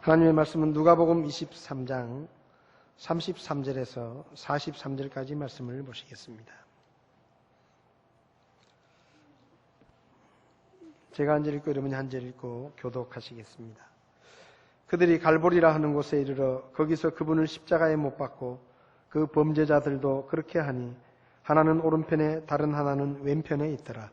하나님의 말씀은 누가복음 23장 33절에서 43절까지 말씀을 보시겠습니다. 제가 한 절 읽고 여러분이 한 절 읽고 교독하시겠습니다. 그들이 갈보리라 하는 곳에 이르러 거기서 그분을 십자가에 못 박고 그 범죄자들도 그렇게 하니 하나는 오른편에 다른 하나는 왼편에 있더라.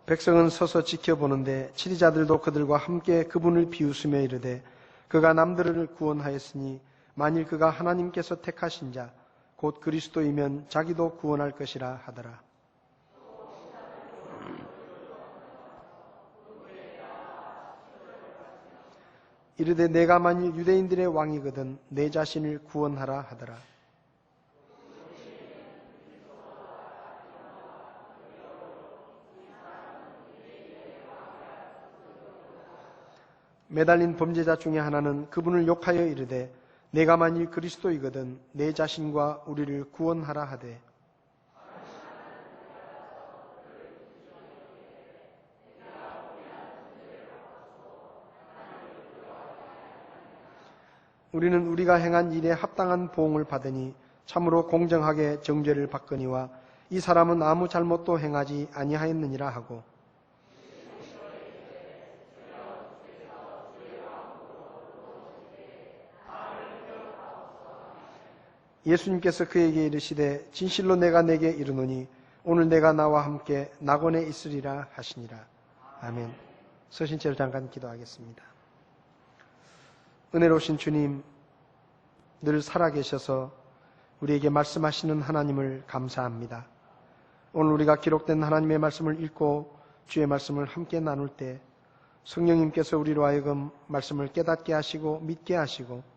백성은 서서 지켜보는데 치리자들도 그들과 함께 그분을 비웃으며 이르되 그가 남들을 구원하였으니 만일 그가 하나님께서 택하신 자 곧 그리스도이면 자기도 구원할 것이라 하더라. 이르되 내가 만일 유대인들의 왕이거든 내 자신을 구원하라 하더라. 매달린 범죄자 중에 하나는 그분을 욕하여 이르되 내가 만일 그리스도이거든 내 자신과 우리를 구원하라 하되 우리는 우리가 행한 일에 합당한 보응을 받으니 참으로 공정하게 정죄를 받거니와 이 사람은 아무 잘못도 행하지 아니하였느니라 하고 예수님께서 그에게 이르시되 진실로 내가 내게 이르노니 오늘 내가 나와 함께 낙원에 있으리라 하시니라. 아멘. 서신 채로 잠깐 기도하겠습니다. 은혜로우신 주님, 늘 살아계셔서 우리에게 말씀하시는 하나님을 감사합니다. 오늘 우리가 기록된 하나님의 말씀을 읽고 주의 말씀을 함께 나눌 때 성령님께서 우리로 하여금 말씀을 깨닫게 하시고 믿게 하시고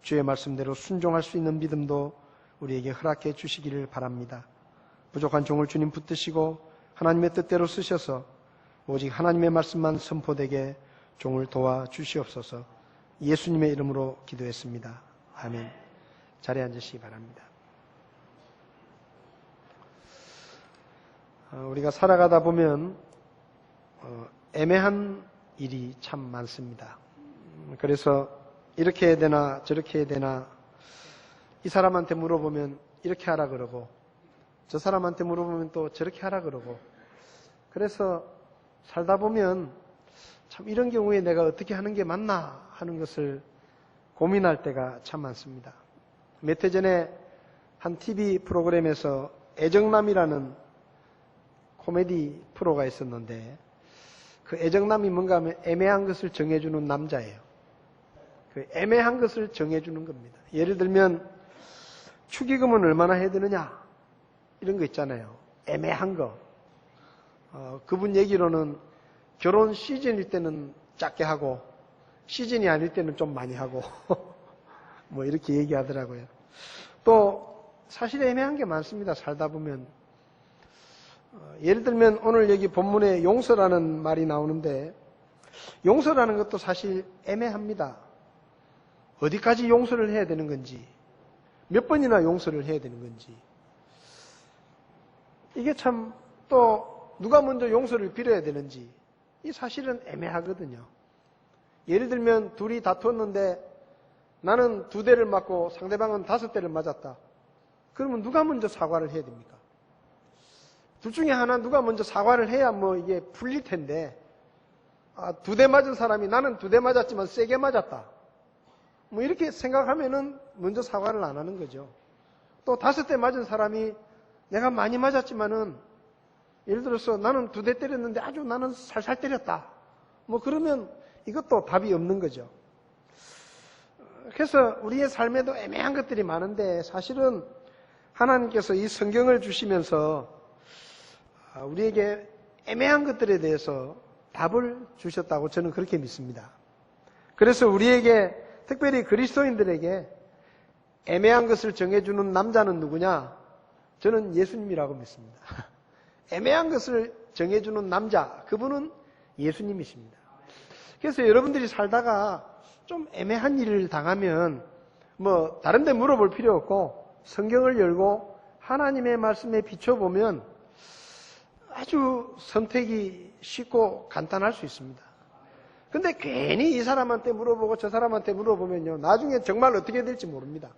주의 말씀대로 순종할 수 있는 믿음도 우리에게 허락해 주시기를 바랍니다. 부족한 종을 주님 붙드시고 하나님의 뜻대로 쓰셔서 오직 하나님의 말씀만 선포되게 종을 도와주시옵소서. 예수님의 이름으로 기도했습니다. 아멘. 자리에 앉으시기 바랍니다. 우리가 살아가다 보면 애매한 일이 참 많습니다. 그래서 이렇게 해야 되나 저렇게 해야 되나 이 사람한테 물어보면 이렇게 하라 그러고 저 사람한테 물어보면 또 저렇게 하라 그러고 그래서 살다 보면 참 이런 경우에 내가 어떻게 하는 게 맞나 하는 것을 고민할 때가 참 많습니다. 몇 해 전에 한 TV 프로그램에서 애정남이라는 코미디 프로가 있었는데 그 애정남이 뭔가 하면 애매한 것을 정해주는 남자예요. 그 애매한 것을 정해주는 겁니다. 예를 들면 축의금은 얼마나 해야 되느냐 이런 거 있잖아요. 애매한 거. 그분 얘기로는 결혼 시즌일 때는 작게 하고 시즌이 아닐 때는 좀 많이 하고 뭐 이렇게 얘기하더라고요. 또 사실 애매한 게 많습니다. 살다 보면. 예를 들면 오늘 여기 본문에 용서라는 말이 나오는데 용서라는 것도 사실 애매합니다. 어디까지 용서를 해야 되는 건지, 몇 번이나 용서를 해야 되는 건지. 이게 참 또 누가 먼저 용서를 빌어야 되는지 이 사실은 애매하거든요. 예를 들면 둘이 다투었는데 나는 2대를 맞고 상대방은 5대를 맞았다. 그러면 누가 먼저 사과를 해야 됩니까? 둘 중에 하나 누가 먼저 사과를 해야 뭐 이게 풀릴 텐데 2대 맞은 사람이 나는 2대 맞았지만 세게 맞았다. 뭐 이렇게 생각하면은 먼저 사과를 안 하는 거죠. 또 5대 맞은 사람이 내가 많이 맞았지만은 예를 들어서 나는 2대 때렸는데 아주 나는 살살 때렸다. 뭐 그러면 이것도 답이 없는 거죠. 그래서 우리의 삶에도 애매한 것들이 많은데 사실은 하나님께서 이 성경을 주시면서 우리에게 애매한 것들에 대해서 답을 주셨다고 저는 그렇게 믿습니다. 그래서 우리에게 특별히 그리스도인들에게 애매한 것을 정해주는 남자는 누구냐? 저는 예수님이라고 믿습니다. 애매한 것을 정해주는 남자, 그분은 예수님이십니다. 그래서 여러분들이 살다가 좀 애매한 일을 당하면 뭐 다른 데 물어볼 필요 없고 성경을 열고 하나님의 말씀에 비춰보면 아주 선택이 쉽고 간단할 수 있습니다. 근데 괜히 이 사람한테 물어보고 저 사람한테 물어보면요, 나중에 정말 어떻게 될지 모릅니다.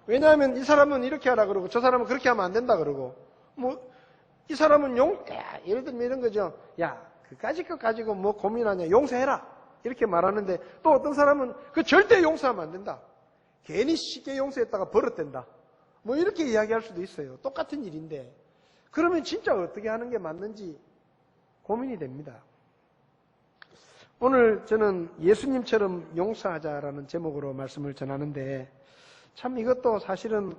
왜냐하면 이 사람은 이렇게 하라 그러고 저 사람은 그렇게 하면 안 된다 그러고, 뭐 이 사람은 예를 들면 이런 거죠. 야, 그까짓 것 가지고 뭐 고민하냐, 용서해라 이렇게 말하는데, 또 어떤 사람은 그 절대 용서하면 안 된다, 괜히 쉽게 용서했다가 버릇된다, 뭐 이렇게 이야기할 수도 있어요. 똑같은 일인데 그러면 진짜 어떻게 하는 게 맞는지 고민이 됩니다. 오늘 저는 예수님처럼 용서하자라는 제목으로 말씀을 전하는데, 참 이것도 사실은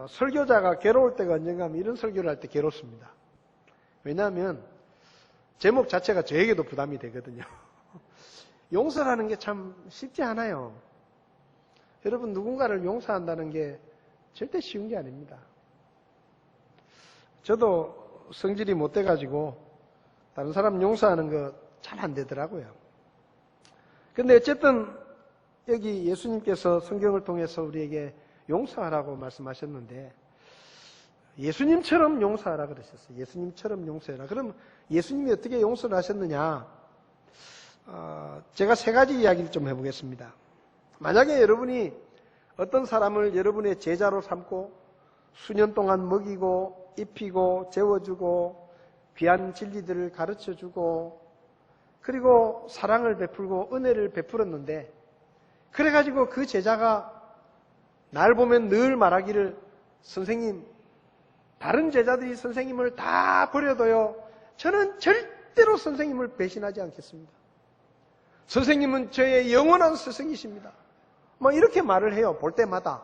설교자가 괴로울 때가 언젠가 하면 이런 설교를 할 때 괴롭습니다. 왜냐하면 제목 자체가 저에게도 부담이 되거든요. 용서라는 게 참 쉽지 않아요. 여러분, 누군가를 용서한다는 게 절대 쉬운 게 아닙니다. 저도 성질이 못 돼가지고 다른 사람 용서하는 거 잘 안 되더라고요. 근데 어쨌든 여기 예수님께서 성경을 통해서 우리에게 용서하라고 말씀하셨는데, 예수님처럼 용서하라 그러셨어요. 예수님처럼 용서해라. 그럼 예수님이 어떻게 용서를 하셨느냐? 제가 세 가지 이야기를 좀 해보겠습니다. 만약에 여러분이 어떤 사람을 여러분의 제자로 삼고 수년 동안 먹이고 입히고 재워주고 귀한 진리들을 가르쳐주고 그리고 사랑을 베풀고 은혜를 베풀었는데, 그래가지고 그 제자가 날 보면 늘 말하기를, 선생님, 다른 제자들이 선생님을 다 버려도요, 저는 절대로 선생님을 배신하지 않겠습니다. 선생님은 저의 영원한 스승이십니다. 뭐 이렇게 말을 해요, 볼 때마다.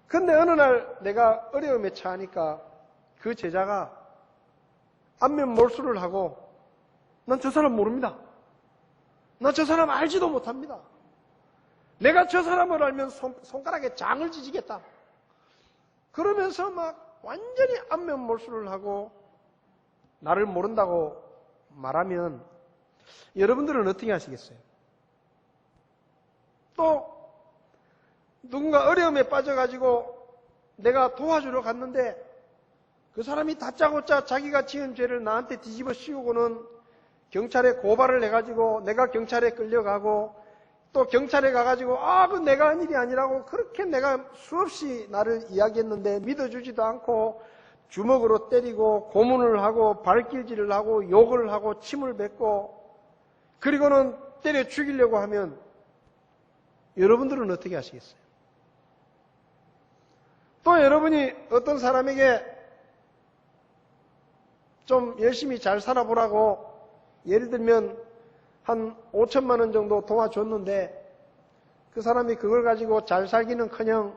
근데 어느 날 내가 어려움에 처하니까 그 제자가 안면 몰수를 하고, 난 저 사람 모릅니다. 난 저 사람 알지도 못합니다. 내가 저 사람을 알면 손가락에 장을 지지겠다. 그러면서 막 완전히 안면 몰수를 하고 나를 모른다고 말하면 여러분들은 어떻게 하시겠어요? 또 누군가 어려움에 빠져가지고 내가 도와주러 갔는데 그 사람이 다짜고짜 자기가 지은 죄를 나한테 뒤집어 씌우고는 경찰에 고발을 해가지고 내가 경찰에 끌려가고 또 경찰에 가가지고 그 내가 한 일이 아니라고 그렇게 내가 수없이 나를 이야기했는데 믿어주지도 않고 주먹으로 때리고 고문을 하고 발길질을 하고 욕을 하고 침을 뱉고 그리고는 때려 죽이려고 하면 여러분들은 어떻게 하시겠어요? 또 여러분이 어떤 사람에게 좀 열심히 잘 살아보라고 예를 들면 한 5천만 원 정도 도와줬는데 그 사람이 그걸 가지고 잘 살기는커녕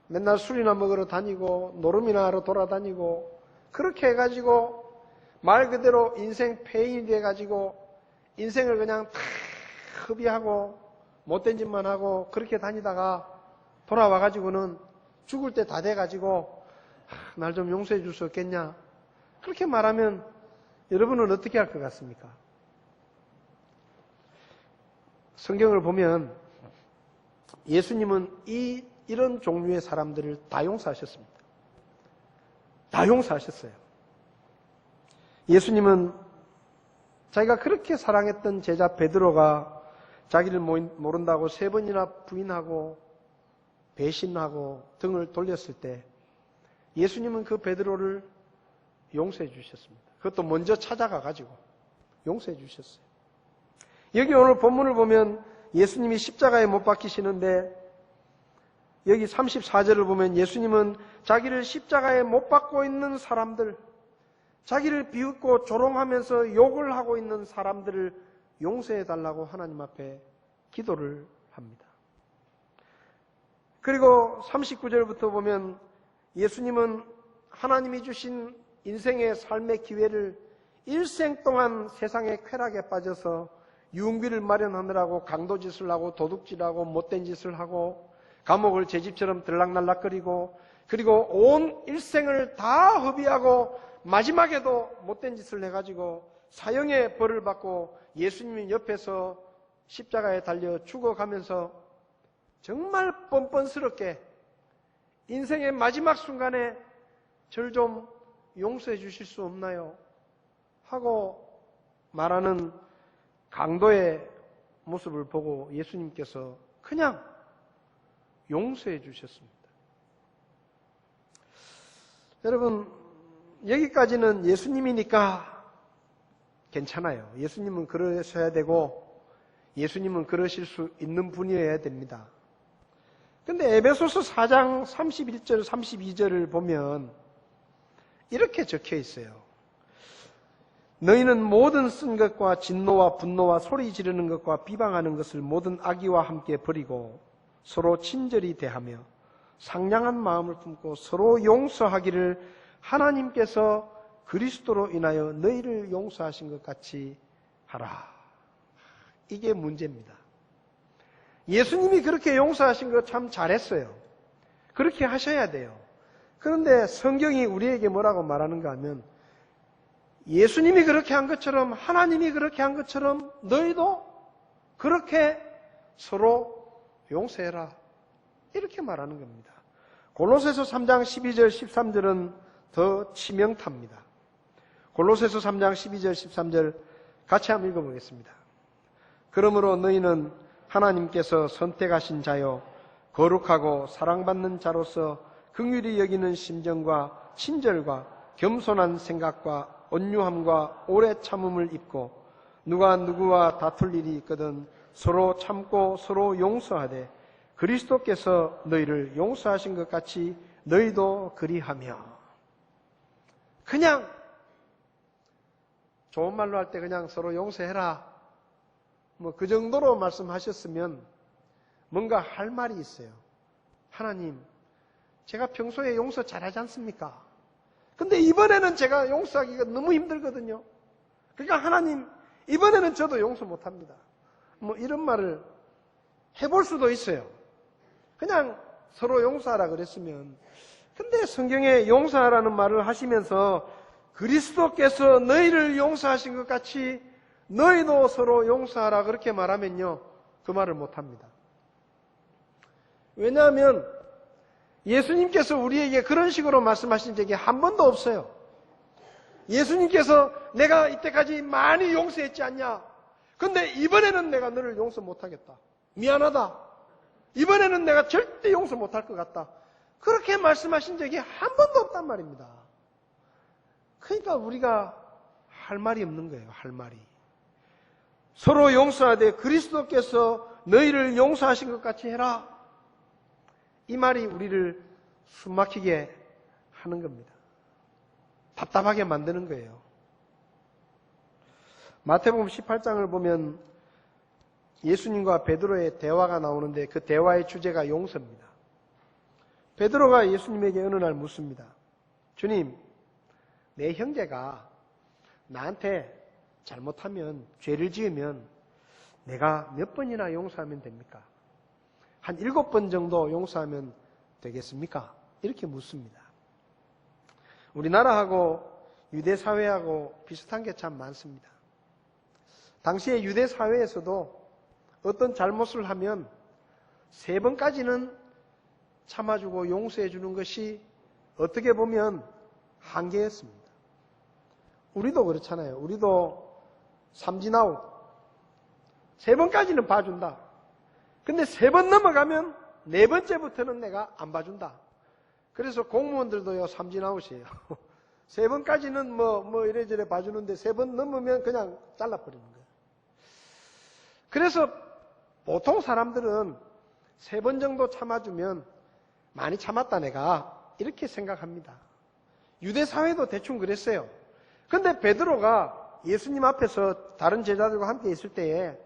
맨날 술이나 먹으러 다니고 노름이나 하러 돌아다니고 그렇게 해가지고 말 그대로 인생 폐인이 돼가지고 인생을 그냥 다 허비하고 못된 짓만 하고 그렇게 다니다가 돌아와가지고는 죽을 때 다 돼가지고 날 좀 용서해 줄 수 없겠냐, 그렇게 말하면 여러분은 어떻게 할 것 같습니까? 성경을 보면 예수님은 이런 종류의 사람들을 다 용서하셨습니다. 다 용서하셨어요. 예수님은 자기가 그렇게 사랑했던 제자 베드로가 자기를 모른다고 3번이나 부인하고 배신하고 등을 돌렸을 때 예수님은 그 베드로를 용서해 주셨습니다. 그것도 먼저 찾아가 가지고 용서해 주셨어요. 여기 오늘 본문을 보면 예수님이 십자가에 못 박히시는데 여기 34절을 보면 예수님은 자기를 십자가에 못 박고 있는 사람들, 자기를 비웃고 조롱하면서 욕을 하고 있는 사람들을 용서해 달라고 하나님 앞에 기도를 합니다. 그리고 39절부터 보면 예수님은 하나님이 주신 인생의 삶의 기회를 일생 동안 세상의 쾌락에 빠져서 유흥비를 마련하느라고 강도짓을 하고 도둑질하고 못된 짓을 하고 감옥을 제 집처럼 들락날락거리고 그리고 온 일생을 다 허비하고 마지막에도 못된 짓을 해가지고 사형의 벌을 받고 예수님이 옆에서 십자가에 달려 죽어가면서 정말 뻔뻔스럽게 인생의 마지막 순간에 절 좀 용서해 주실 수 없나요? 하고 말하는 강도의 모습을 보고 예수님께서 그냥 용서해 주셨습니다. 여러분, 여기까지는 예수님이니까 괜찮아요. 예수님은 그러셔야 되고 예수님은 그러실 수 있는 분이어야 됩니다. 근데 에베소서 4장 31절, 32절을 보면 이렇게 적혀 있어요. 너희는 모든 쓴 것과 진노와 분노와 소리 지르는 것과 비방하는 것을 모든 악의와 함께 버리고 서로 친절히 대하며 상냥한 마음을 품고 서로 용서하기를 하나님께서 그리스도로 인하여 너희를 용서하신 것 같이 하라. 이게 문제입니다. 예수님이 그렇게 용서하신 거 참 잘했어요. 그렇게 하셔야 돼요. 그런데 성경이 우리에게 뭐라고 말하는가 하면 예수님이 그렇게 한 것처럼 하나님이 그렇게 한 것처럼 너희도 그렇게 서로 용서해라. 이렇게 말하는 겁니다. 골로새서 3장 12절 13절은 더 치명타입니다. 골로새서 3장 12절 13절 같이 한번 읽어보겠습니다. 그러므로 너희는 하나님께서 선택하신 자요 거룩하고 사랑받는 자로서 긍휼히 여기는 심정과 친절과 겸손한 생각과 온유함과 오래 참음을 입고 누가 누구와 다툴 일이 있거든 서로 참고 서로 용서하되 그리스도께서 너희를 용서하신 것 같이 너희도 그리하며. 그냥 좋은 말로 할 때 그냥 서로 용서해라. 뭐 그 정도로 말씀하셨으면 뭔가 할 말이 있어요. 하나님, 제가 평소에 용서 잘하지 않습니까? 근데 이번에는 제가 용서하기가 너무 힘들거든요. 그러니까 하나님, 이번에는 저도 용서 못합니다. 뭐 이런 말을 해볼 수도 있어요. 그냥 서로 용서하라 그랬으면. 근데 성경에 용서하라는 말을 하시면서 그리스도께서 너희를 용서하신 것 같이 너희도 서로 용서하라 그렇게 말하면요, 그 말을 못합니다. 왜냐하면 예수님께서 우리에게 그런 식으로 말씀하신 적이 한 번도 없어요. 예수님께서 내가 이때까지 많이 용서했지 않냐? 근데 이번에는 내가 너를 용서 못하겠다. 미안하다. 이번에는 내가 절대 용서 못할 것 같다. 그렇게 말씀하신 적이 한 번도 없단 말입니다. 그러니까 우리가 할 말이 없는 거예요. 할 말이. 서로 용서하되 그리스도께서 너희를 용서하신 것 같이 해라. 이 말이 우리를 숨막히게 하는 겁니다. 답답하게 만드는 거예요. 마태복음 18장을 보면 예수님과 베드로의 대화가 나오는데 그 대화의 주제가 용서입니다. 베드로가 예수님에게 어느 날 묻습니다. 주님, 내 형제가 나한테 잘못하면, 죄를 지으면 내가 몇 번이나 용서하면 됩니까? 한 7번 정도 용서하면 되겠습니까? 이렇게 묻습니다. 우리나라하고 유대사회하고 비슷한 게 참 많습니다. 당시에 유대사회에서도 어떤 잘못을 하면 3번까지는 참아주고 용서해주는 것이 어떻게 보면 한계였습니다. 우리도 그렇잖아요. 우리도 삼진아웃 3번까지는 봐준다. 근데 3번 넘어가면 4번째부터는 내가 안 봐준다. 그래서 공무원들도요, 삼진아웃이에요. 3번까지는 뭐 이래저래 봐주는데 3번 넘으면 그냥 잘라버리는 거예요. 그래서 보통 사람들은 3번 정도 참아주면 많이 참았다 내가 이렇게 생각합니다. 유대사회도 대충 그랬어요. 근데 베드로가 예수님 앞에서 다른 제자들과 함께 있을 때에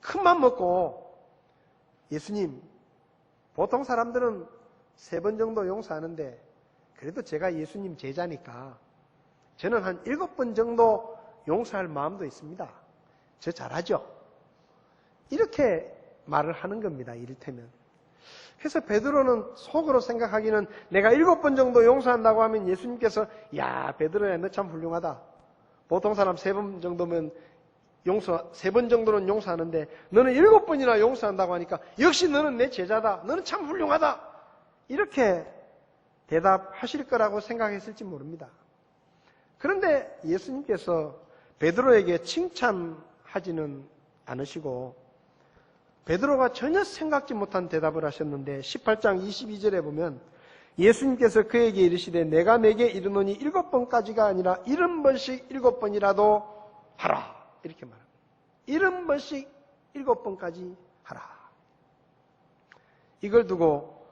큰맘 먹고 예수님, 보통 사람들은 3번 정도 용서하는데 그래도 제가 예수님 제자니까 저는 한 7번 정도 용서할 마음도 있습니다. 저 잘하죠? 이렇게 말을 하는 겁니다. 이를테면. 그래서 베드로는 속으로 생각하기는 내가 7번 정도 용서한다고 하면 예수님께서 야, 베드로야, 너 참 훌륭하다. 보통 사람 3번 정도면 용서, 3번 정도는 용서하는데 너는 7번이나 용서한다고 하니까 역시 너는 내 제자다. 너는 참 훌륭하다. 이렇게 대답하실 거라고 생각했을지 모릅니다. 그런데 예수님께서 베드로에게 칭찬하지는 않으시고 베드로가 전혀 생각지 못한 대답을 하셨는데 18장 22절에 보면 예수님께서 그에게 이르시되 내가 내게 이르노니 7번까지가 아니라 70번씩 7번이라도 하라. 이렇게 말합니다. 70번씩 7번까지 하라. 이걸 두고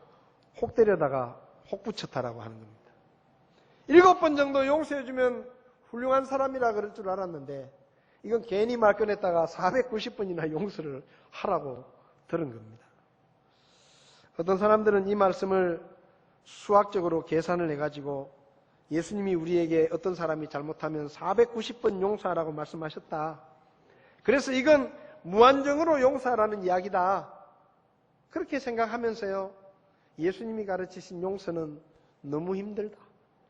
혹 때려다가 혹 붙였다라고 하는 겁니다. 7번 정도 용서해주면 훌륭한 사람이라 그럴 줄 알았는데 이건 괜히 말 꺼냈다가 490번이나 용서를 하라고 들은 겁니다. 어떤 사람들은 이 말씀을 수학적으로 계산을 해가지고 예수님이 우리에게 어떤 사람이 잘못하면 490번 용서하라고 말씀하셨다. 그래서 이건 무한정으로 용서하라는 이야기다. 그렇게 생각하면서요. 예수님이 가르치신 용서는 너무 힘들다.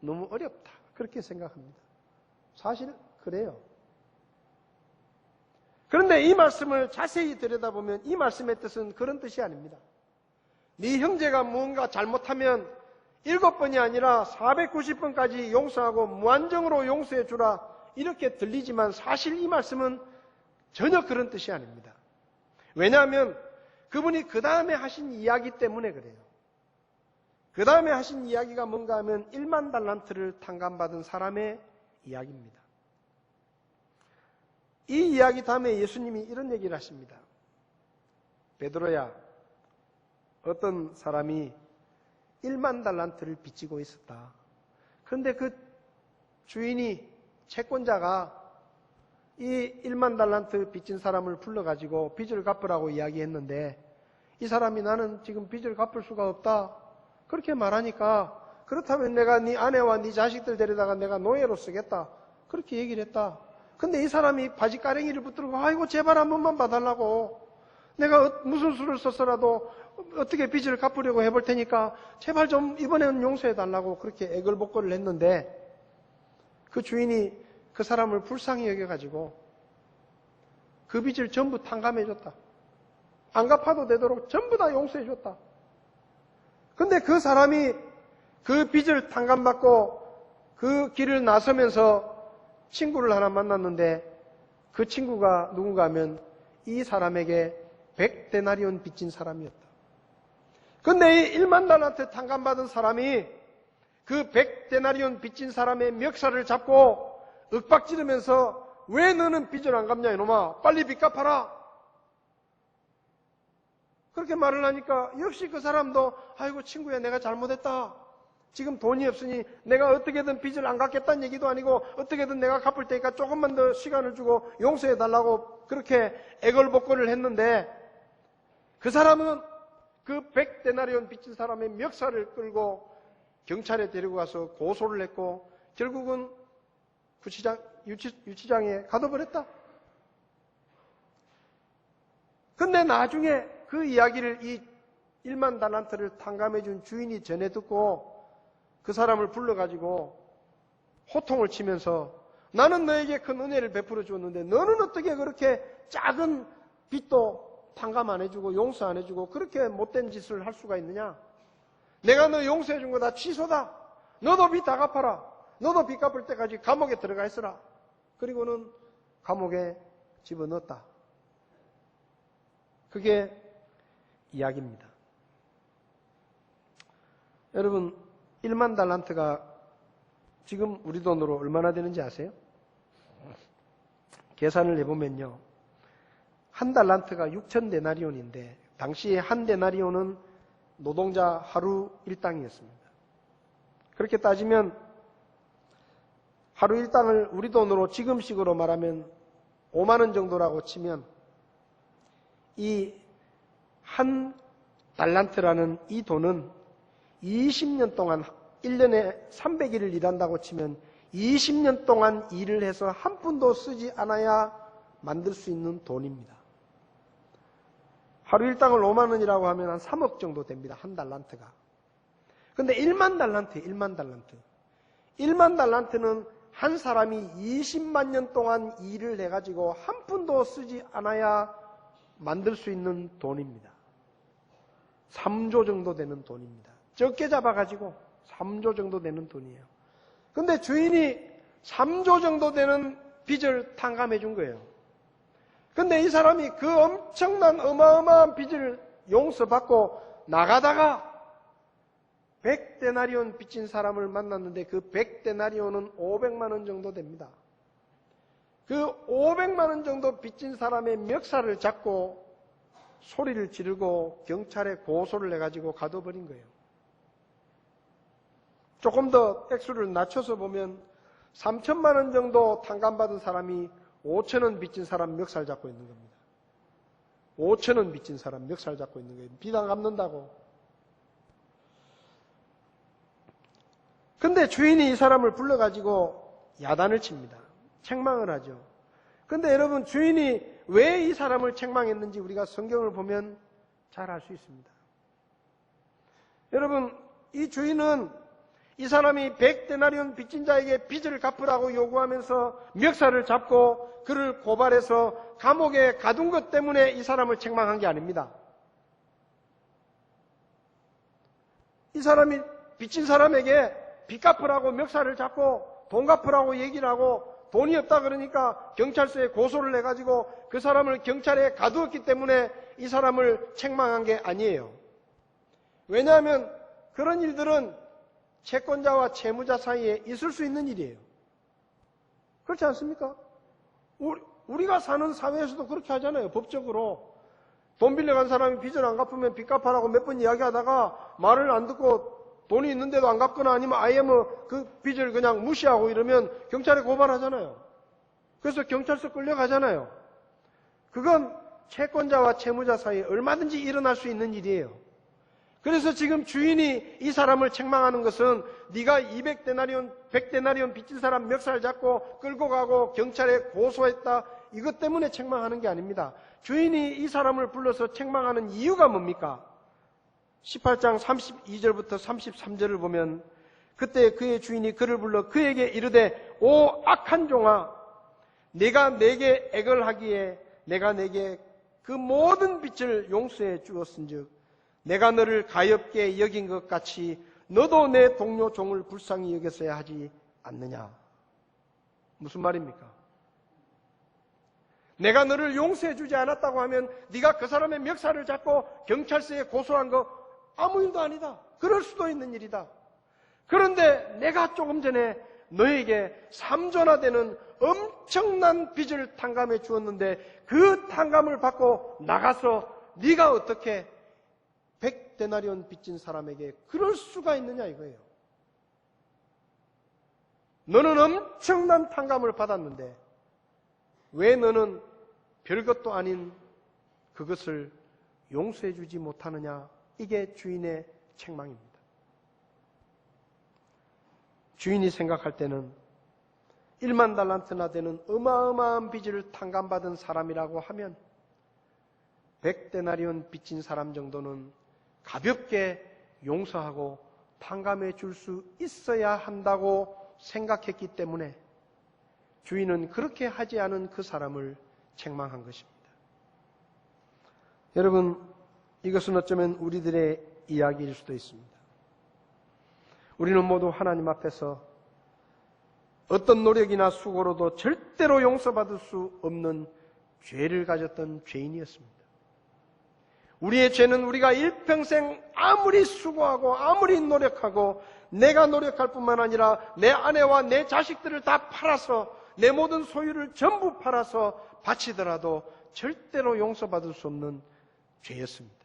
너무 어렵다. 그렇게 생각합니다. 사실 그래요. 그런데 이 말씀을 자세히 들여다보면 이 말씀의 뜻은 그런 뜻이 아닙니다. 네 형제가 무언가 잘못하면 7번이 아니라 490번까지 용서하고 무한정으로 용서해 주라 이렇게 들리지만 사실 이 말씀은 전혀 그런 뜻이 아닙니다. 왜냐하면 그분이 그 다음에 하신 이야기 때문에 그래요. 그 다음에 하신 이야기가 뭔가 하면 1만 달란트를 탕감받은 사람의 이야기입니다. 이 이야기 다음에 예수님이 이런 얘기를 하십니다. 베드로야, 어떤 사람이 1만 달란트를 빚지고 있었다. 그런데 그 주인이, 채권자가 이 1만 달란트 빚진 사람을 불러가지고 빚을 갚으라고 이야기했는데 이 사람이 나는 지금 빚을 갚을 수가 없다. 그렇게 말하니까 그렇다면 내가 네 아내와 네 자식들 데려다가 내가 노예로 쓰겠다. 그렇게 얘기를 했다. 근데 이 사람이 바지가랭이를 붙들고 아이고 제발 한 번만 봐달라고. 내가 무슨 수를 써서라도 어떻게 빚을 갚으려고 해볼 테니까 제발 좀 이번에는 용서해달라고 그렇게 애걸복걸을 했는데 그 주인이 그 사람을 불쌍히 여겨가지고 그 빚을 전부 탕감해줬다. 안 갚아도 되도록 전부 다 용서해줬다. 근데 그 사람이 그 빚을 탕감받고 그 길을 나서면서 친구를 하나 만났는데 그 친구가 누군가 하면 이 사람에게 100데나리온 빚진 사람이었다. 근데 이 1만 달란트 탕감받은 사람이 그 100데나리온 빚진 사람의 멱살을 잡고 윽박지르면서 왜 너는 빚을 안 갚냐 이놈아. 빨리 빚 갚아라. 그렇게 말을 하니까 역시 그 사람도 아이고 친구야 내가 잘못했다. 지금 돈이 없으니 내가 어떻게든 빚을 안 갚겠다는 얘기도 아니고 어떻게든 내가 갚을 테니까 조금만 더 시간을 주고 용서해달라고 그렇게 애걸복걸을 했는데 그 사람은 그 100데나리온 빚진 사람의 멱살을 끌고 경찰에 데리고 가서 고소를 했고 결국은 유치장에 가둬버렸다. 근데 나중에 그 이야기를 이 1만 달란트를 탕감해준 주인이 전해 듣고 그 사람을 불러가지고 호통을 치면서 나는 너에게 큰 은혜를 베풀어 주었는데 너는 어떻게 그렇게 작은 빚도 탕감 안 해주고 용서 안 해주고 그렇게 못된 짓을 할 수가 있느냐? 내가 너 용서해 준 거 다 취소다. 너도 빚 다 갚아라. 너도 빚 갚을 때까지 감옥에 들어가 있어라. 그리고는 감옥에 집어넣었다. 그게 이야기입니다. 여러분 1만 달란트가 지금 우리 돈으로 얼마나 되는지 아세요? 계산을 해보면요. 한 달란트가 6,000데나리온인데 당시에 한 데나리온은 노동자 하루 일당이었습니다. 그렇게 따지면 하루 일당을 우리 돈으로 지금식으로 말하면 5만 원 정도라고 치면 이 한 달란트라는 이 돈은 20년 동안 1년에 300일을 일한다고 치면 20년 동안 일을 해서 한 푼도 쓰지 않아야 만들 수 있는 돈입니다. 하루 일당을 5만 원이라고 하면 한 3억 정도 됩니다. 한 달란트가. 근데 1만 달란트. 1만 달란트는 한 사람이 20만 년 동안 일을 해가지고 한 푼도 쓰지 않아야 만들 수 있는 돈입니다. 3조 정도 되는 돈입니다. 적게 잡아가지고 3조 정도 되는 돈이에요. 근데 주인이 3조 정도 되는 빚을 탕감해 준 거예요. 근데 이 사람이 그 엄청난 어마어마한 빚을 용서받고 나가다가 100데나리온 빚진 사람을 만났는데 그 100데나리온은 500만 원 정도 됩니다. 그 500만 원 정도 빚진 사람의 멱살을 잡고 소리를 지르고 경찰에 고소를 해가지고 가둬버린 거예요. 조금 더 액수를 낮춰서 보면 3천만 원 정도 탕감받은 사람이 5천 원 빚진 사람 멱살 잡고 있는 겁니다. 5천 원 빚진 사람 멱살 잡고 있는 거예요. 빚 안 갚는다고. 근데 주인이 이 사람을 불러가지고 야단을 칩니다. 책망을 하죠. 근데 여러분, 주인이 왜 이 사람을 책망했는지 우리가 성경을 보면 잘 알 수 있습니다. 여러분, 이 주인은 이 사람이 100데나리온 빚진 자에게 빚을 갚으라고 요구하면서 멱살을 잡고 그를 고발해서 감옥에 가둔 것 때문에 이 사람을 책망한 게 아닙니다. 이 사람이 빚진 사람에게 빚 갚으라고 멱살을 잡고 돈 갚으라고 얘기를 하고 돈이 없다 그러니까 경찰서에 고소를 해가지고 그 사람을 경찰에 가두었기 때문에 이 사람을 책망한 게 아니에요. 왜냐하면 그런 일들은 채권자와 채무자 사이에 있을 수 있는 일이에요. 그렇지 않습니까? 우리가 사는 사회에서도 그렇게 하잖아요. 법적으로. 돈 빌려간 사람이 빚을 안 갚으면 빚 갚아라고 몇 번 이야기하다가 말을 안 듣고 돈이 있는데도 안 갚거나 아니면 아예 그 빚을 그냥 무시하고 이러면 경찰에 고발하잖아요. 그래서 경찰서 끌려가잖아요. 그건 채권자와 채무자 사이에 얼마든지 일어날 수 있는 일이에요. 그래서 지금 주인이 이 사람을 책망하는 것은 네가 200데나리온, 100데나리온 빚진 사람 멱살 잡고 끌고 가고 경찰에 고소했다. 이것 때문에 책망하는 게 아닙니다. 주인이 이 사람을 불러서 책망하는 이유가 뭡니까? 18장 32절부터 33절을 보면 그때 그의 주인이 그를 불러 그에게 이르되 오 악한 종아 네가 내게 액을 하기에 내가 내게 그 모든 빚을 용서해 주었은즉 내가 너를 가엾게 여긴 것 같이 너도 내 동료 종을 불쌍히 여겼어야 하지 않느냐. 무슨 말입니까? 내가 너를 용서해 주지 않았다고 하면 네가 그 사람의 멱살을 잡고 경찰서에 고소한 거 아무 일도 아니다. 그럴 수도 있는 일이다. 그런데 내가 조금 전에 너에게 3조나 되는 엄청난 빚을 탕감해 주었는데 그 탕감을 받고 나가서 네가 어떻게 100데나리온 빚진 사람에게 그럴 수가 있느냐 이거예요. 너는 엄청난 탕감을 받았는데 왜 너는 별것도 아닌 그것을 용서해 주지 못하느냐. 이게 주인의 책망입니다. 주인이 생각할 때는 1만 달란트나 되는 어마어마한 빚을 탕감받은 사람이라고 하면 100데나리온 빚진 사람 정도는 가볍게 용서하고 탕감해 줄 수 있어야 한다고 생각했기 때문에 주인은 그렇게 하지 않은 그 사람을 책망한 것입니다. 여러분, 이것은 어쩌면 우리들의 이야기일 수도 있습니다. 우리는 모두 하나님 앞에서 어떤 노력이나 수고로도 절대로 용서받을 수 없는 죄를 가졌던 죄인이었습니다. 우리의 죄는 우리가 일평생 아무리 수고하고 아무리 노력하고 내가 노력할 뿐만 아니라 내 아내와 내 자식들을 다 팔아서 내 모든 소유를 전부 팔아서 바치더라도 절대로 용서받을 수 없는 죄였습니다.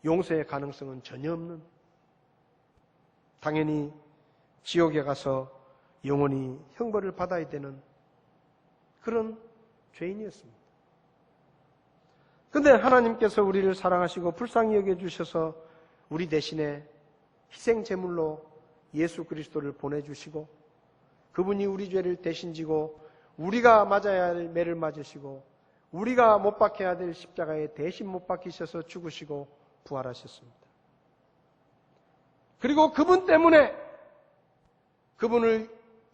용서의 가능성은 전혀 없는, 당연히 지옥에 가서 영원히 형벌을 받아야 되는 그런 죄인이었습니다. 그런데 하나님께서 우리를 사랑하시고 불쌍히 여겨주셔서 우리 대신에 희생제물로 예수 그리스도를 보내주시고 그분이 우리 죄를 대신 지고 우리가 맞아야 할 매를 맞으시고 우리가 못 박혀야 될 십자가에 대신 못 박히셔서 죽으시고 부활하셨습니다. 그리고 그분 때문에 그분을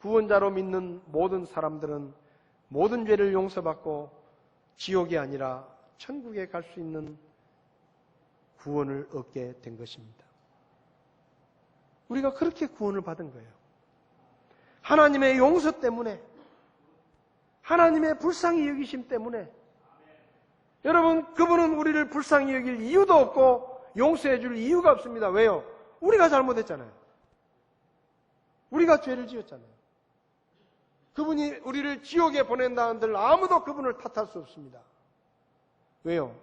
구원자로 믿는 모든 사람들은 모든 죄를 용서받고 지옥이 아니라 천국에 갈 수 있는 구원을 얻게 된 것입니다. 우리가 그렇게 구원을 받은 거예요. 하나님의 용서 때문에, 하나님의 불쌍히 여기심 때문에. 여러분, 그분은 우리를 불쌍히 여길 이유도 없고 용서해 줄 이유가 없습니다. 왜요? 우리가 잘못했잖아요. 우리가 죄를 지었잖아요. 그분이 우리를 지옥에 보낸다 한들 아무도 그분을 탓할 수 없습니다. 왜요?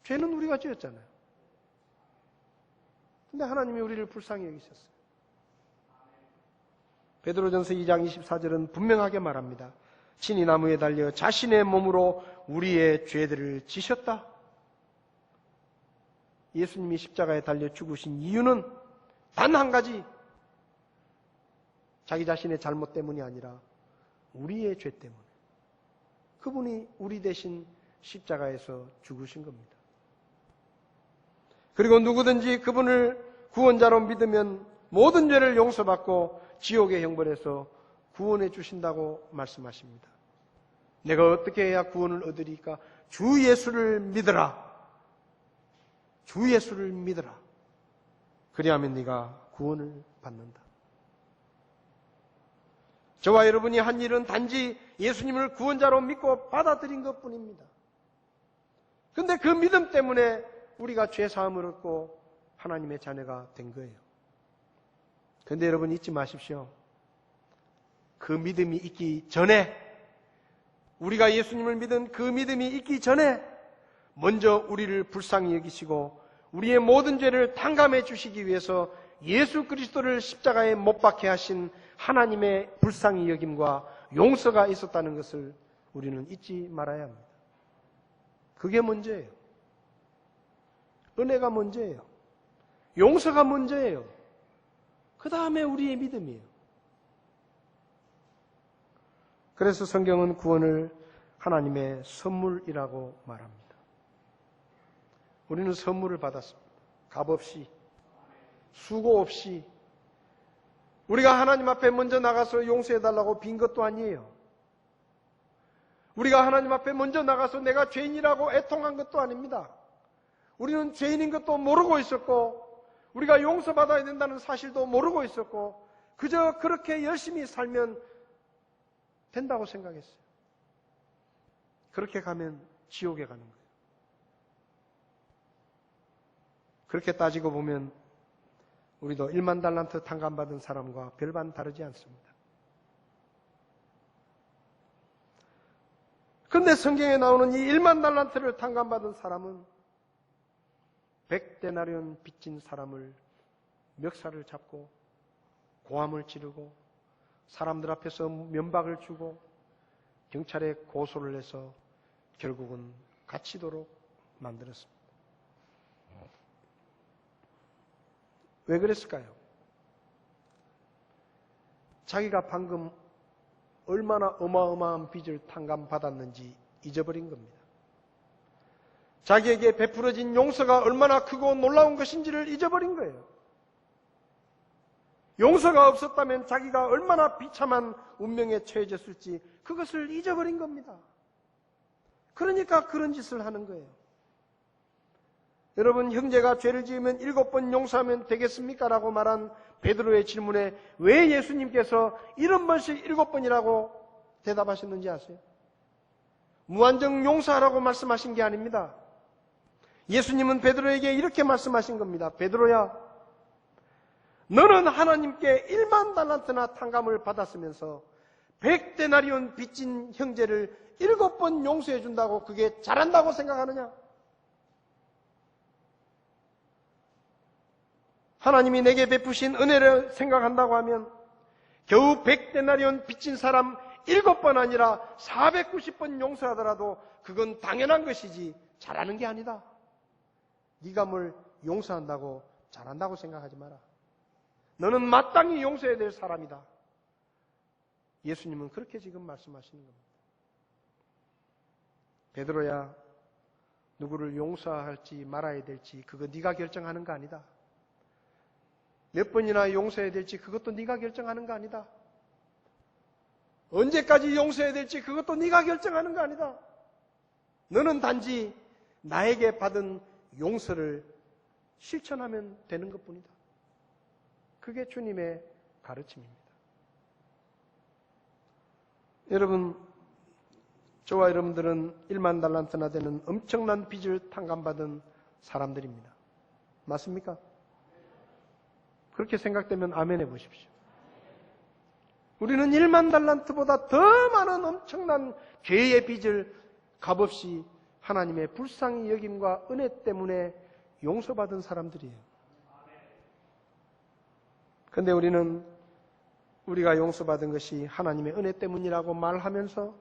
죄는 우리가 지었잖아요. 근데 하나님이 우리를 불쌍히 여기셨어요. 베드로전서 2장 24절은 분명하게 말합니다. 친히 나무에 달려 자신의 몸으로 우리의 죄들을 지셨다. 예수님이 십자가에 달려 죽으신 이유는 단 한 가지, 자기 자신의 잘못 때문이 아니라 우리의 죄 때문에. 그분이 우리 대신 십자가에서 죽으신 겁니다. 그리고 누구든지 그분을 구원자로 믿으면 모든 죄를 용서받고 지옥의 형벌에서 구원해 주신다고 말씀하십니다. 내가 어떻게 해야 구원을 얻으리까? 주 예수를 믿으라. 주 예수를 믿으라. 그리하면 네가 구원을 받는다. 저와 여러분이 한 일은 단지 예수님을 구원자로 믿고 받아들인 것뿐입니다. 그런데 그 믿음 때문에 우리가 죄 사함을 얻고 하나님의 자녀가 된 거예요. 그런데 여러분 잊지 마십시오. 그 믿음이 있기 전에, 우리가 예수님을 믿은 그 믿음이 있기 전에 먼저 우리를 불쌍히 여기시고 우리의 모든 죄를 탕감해 주시기 위해서 예수 그리스도를 십자가에 못 박게 하신 하나님의 불쌍히 여김과 용서가 있었다는 것을 우리는 잊지 말아야 합니다. 그게 문제예요. 은혜가 문제예요. 용서가 문제예요. 그 다음에 우리의 믿음이에요. 그래서 성경은 구원을 하나님의 선물이라고 말합니다. 우리는 선물을 받았습니다. 값 없이, 수고 없이. 우리가 하나님 앞에 먼저 나가서 용서해달라고 빈 것도 아니에요. 우리가 하나님 앞에 먼저 나가서 내가 죄인이라고 애통한 것도 아닙니다. 우리는 죄인인 것도 모르고 있었고 우리가 용서받아야 된다는 사실도 모르고 있었고 그저 그렇게 열심히 살면 된다고 생각했어요. 그렇게 가면 지옥에 가는 거예요. 그렇게 따지고 보면 우리도 1만 달란트 탕감받은 사람과 별반 다르지 않습니다. 그런데 성경에 나오는 이 1만 달란트를 탕감받은 사람은 100데나리온 빚진 사람을 멱살을 잡고 고함을 지르고 사람들 앞에서 면박을 주고 경찰에 고소를 해서 결국은 갇히도록 만들었습니다. 왜 그랬을까요? 자기가 방금 얼마나 어마어마한 빚을 탕감받았는지 잊어버린 겁니다. 자기에게 베풀어진 용서가 얼마나 크고 놀라운 것인지를 잊어버린 거예요. 용서가 없었다면 자기가 얼마나 비참한 운명에 처해졌을지 그것을 잊어버린 겁니다. 그러니까 그런 짓을 하는 거예요. 여러분, 형제가 죄를 지으면 7번 용서하면 되겠습니까? 라고 말한 베드로의 질문에 왜 예수님께서 70번씩 7번이라고 대답하셨는지 아세요? 무한정 용서하라고 말씀하신 게 아닙니다. 예수님은 베드로에게 이렇게 말씀하신 겁니다. 베드로야, 너는 하나님께 1만 달란트나 탕감을 받았으면서 100데나리온 빚진 형제를 7번 용서해 준다고 그게 잘한다고 생각하느냐? 하나님이 내게 베푸신 은혜를 생각한다고 하면 겨우 100데나리온 빚진 사람 7번 아니라 490번 용서하더라도 그건 당연한 것이지 잘하는 게 아니다. 네가 뭘 용서한다고 잘한다고 생각하지 마라. 너는 마땅히 용서해야 될 사람이다. 예수님은 그렇게 지금 말씀하시는 겁니다. 베드로야, 누구를 용서할지 말아야 될지 그거 네가 결정하는 거 아니다. 몇 번이나 용서해야 될지 그것도 네가 결정하는 거 아니다. 언제까지 용서해야 될지 그것도 네가 결정하는 거 아니다. 너는 단지 나에게 받은 용서를 실천하면 되는 것뿐이다. 그게 주님의 가르침입니다. 여러분, 저와 여러분들은 1만 달란트나 되는 엄청난 빚을 탕감받은 사람들입니다. 맞습니까? 그렇게 생각되면 아멘 해보십시오. 우리는 1만 달란트보다 더 많은 엄청난 죄의 빚을 값없이 하나님의 불쌍히 여김과 은혜 때문에 용서받은 사람들이에요. 그런데 우리는 우리가 용서받은 것이 하나님의 은혜 때문이라고 말하면서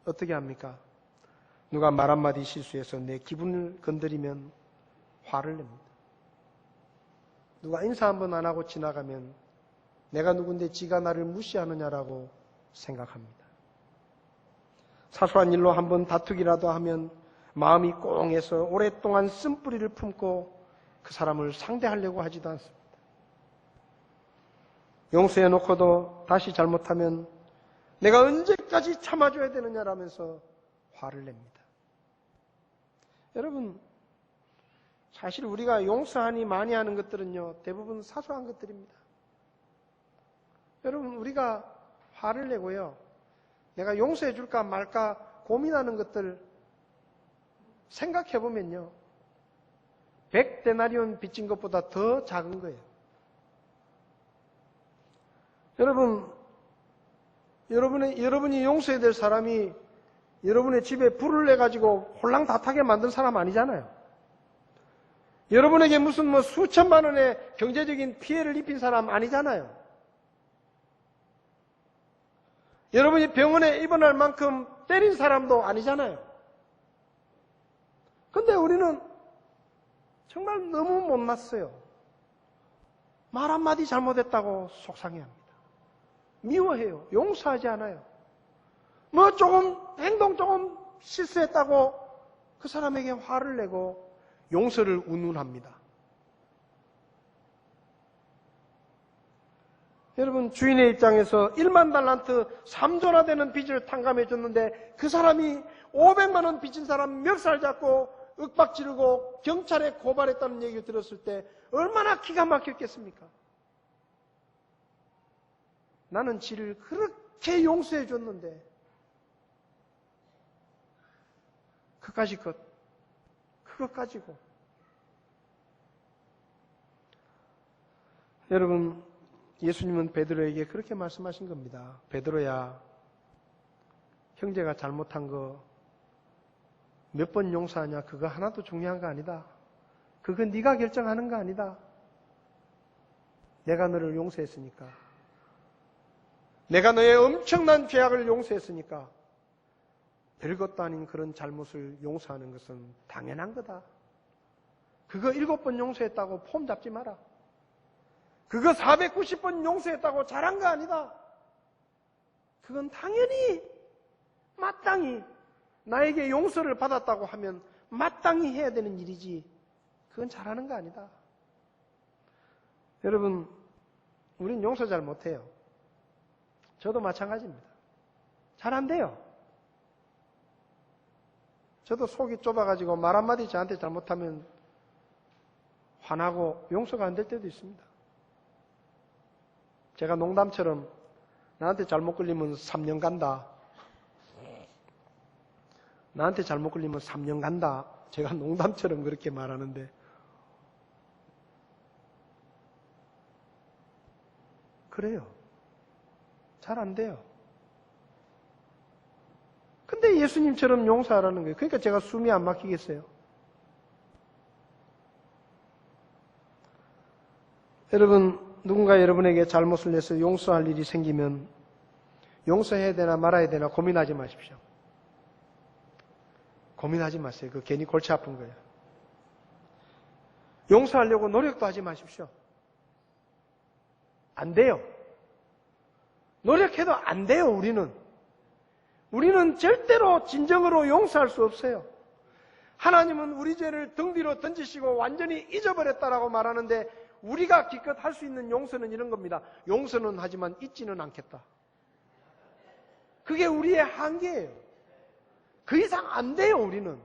어떻게 합니까? 누가 말 한마디 실수해서 내 기분을 건드리면 화를 냅니다. 누가 인사 한번 안 하고 지나가면 내가 누군데 지가 나를 무시하느냐라고 생각합니다. 사소한 일로 한번 다투기라도 하면 마음이 꽁해서 오랫동안 쓴뿌리를 품고 그 사람을 상대하려고 하지도 않습니다. 용서해놓고도 다시 잘못하면 내가 언제까지 참아줘야 되느냐라면서 화를 냅니다. 여러분, 사실 우리가 용서하니 많이 하는 것들은요, 대부분 사소한 것들입니다. 여러분, 우리가 화를 내고요, 내가 용서해 줄까 말까 고민하는 것들 생각해보면요, 100데나리온 빚진 것보다 더 작은 거예요. 여러분이 용서해야 될 사람이 여러분의 집에 불을 내가지고 홀랑다타게 만든 사람 아니잖아요. 여러분에게 무슨 수천만 원의 경제적인 피해를 입힌 사람 아니잖아요. 여러분이 병원에 입원할 만큼 때린 사람도 아니잖아요. 근데 우리는 정말 너무 못났어요. 말 한마디 잘못했다고 속상해합니다. 미워해요. 용서하지 않아요. 행동 조금 실수했다고 그 사람에게 화를 내고 용서를 운운합니다. 여러분, 주인의 입장에서 1만 달란트 3조나 되는 빚을 탕감해 줬는데 그 사람이 500만 원 빚진 사람 멱살 잡고 윽박 지르고 경찰에 고발했다는 얘기를 들었을 때 얼마나 기가 막혔겠습니까? 나는 지를 그렇게 용서해 줬는데 그것 가지고 여러분, 예수님은 베드로에게 그렇게 말씀하신 겁니다. 베드로야, 형제가 잘못한 거 몇 번 용서하냐 그거 하나도 중요한 거 아니다. 그건 네가 결정하는 거 아니다. 내가 너를 용서했으니까, 내가 너의 엄청난 죄악을 용서했으니까 별것도 아닌 그런 잘못을 용서하는 것은 당연한 거다. 그거 7번 용서했다고 폼 잡지 마라. 그거 490번 용서했다고 잘한 거 아니다. 그건 당연히 마땅히 나에게 용서를 받았다고 하면 마땅히 해야 되는 일이지 그건 잘하는 거 아니다. 여러분, 우린 용서 잘 못해요. 저도 마찬가지입니다. 잘 안 돼요. 저도 속이 좁아가지고 말 한마디 저한테 잘못하면 화나고 용서가 안 될 때도 있습니다. 제가 농담처럼 나한테 잘못 걸리면 3년 간다. 나한테 잘못 걸리면 3년 간다. 제가 농담처럼 그렇게 말하는데 그래요. 잘 안 돼요. 근데 예수님처럼 용서하라는 거예요. 그러니까 제가 숨이 안 막히겠어요. 여러분, 누군가 여러분에게 잘못을 해서 용서할 일이 생기면 용서해야 되나 말아야 되나 고민하지 마십시오. 고민하지 마세요. 그거 괜히 골치 아픈 거예요. 용서하려고 노력도 하지 마십시오. 안 돼요. 노력해도 안 돼요, 우리는. 우리는 절대로 진정으로 용서할 수 없어요. 하나님은 우리 죄를 등 뒤로 던지시고 완전히 잊어버렸다라고 말하는데 우리가 기껏 할 수 있는 용서는 이런 겁니다. 용서는 하지만 잊지는 않겠다. 그게 우리의 한계예요. 그 이상 안 돼요, 우리는.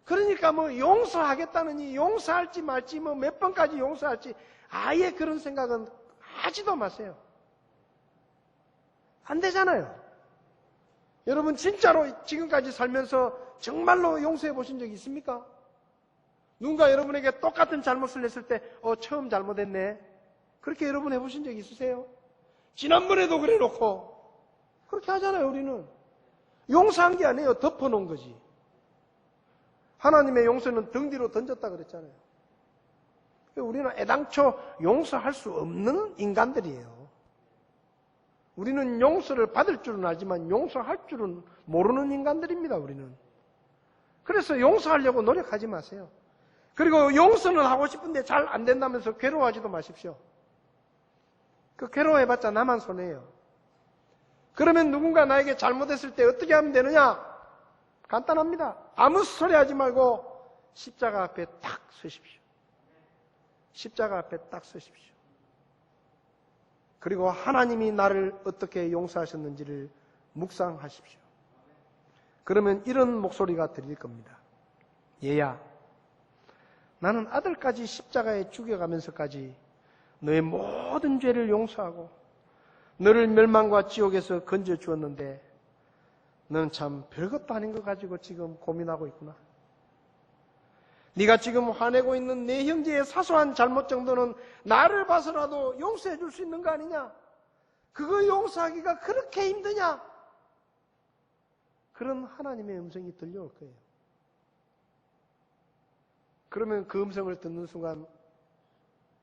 그러니까 뭐 용서하겠다느니 용서할지 말지 뭐 몇 번까지 용서할지 아예 그런 생각은 하지도 마세요. 안 되잖아요. 여러분 진짜로 지금까지 살면서 정말로 용서해 보신 적 있습니까? 누군가 여러분에게 똑같은 잘못을 했을 때 처음 잘못했네. 그렇게 여러분 해보신 적 있으세요? 지난번에도 그래 놓고 그렇게 하잖아요. 우리는 용서한 게 아니에요. 덮어놓은 거지. 하나님의 용서는 등 뒤로 던졌다 그랬잖아요. 우리는 애당초 용서할 수 없는 인간들이에요. 우리는 용서를 받을 줄은 알지만 용서할 줄은 모르는 인간들입니다. 우리는. 그래서 용서하려고 노력하지 마세요. 그리고 용서는 하고 싶은데 잘 안 된다면서 괴로워하지도 마십시오. 그 괴로워해봤자 나만 손해예요. 그러면 누군가 나에게 잘못했을 때 어떻게 하면 되느냐? 간단합니다. 아무 소리 하지 말고 십자가 앞에 딱 서십시오. 십자가 앞에 딱 서십시오. 그리고 하나님이 나를 어떻게 용서하셨는지를 묵상하십시오. 그러면 이런 목소리가 들릴 겁니다. 얘야, 나는 아들까지 십자가에 죽여가면서까지 너의 모든 죄를 용서하고 너를 멸망과 지옥에서 건져주었는데 너는 참 별것도 아닌 거 가지고 지금 고민하고 있구나. 네가 지금 화내고 있는 내 형제의 사소한 잘못 정도는 나를 봐서라도 용서해 줄 수 있는 거 아니냐? 그거 용서하기가 그렇게 힘드냐? 그런 하나님의 음성이 들려올 거예요. 그러면 그 음성을 듣는 순간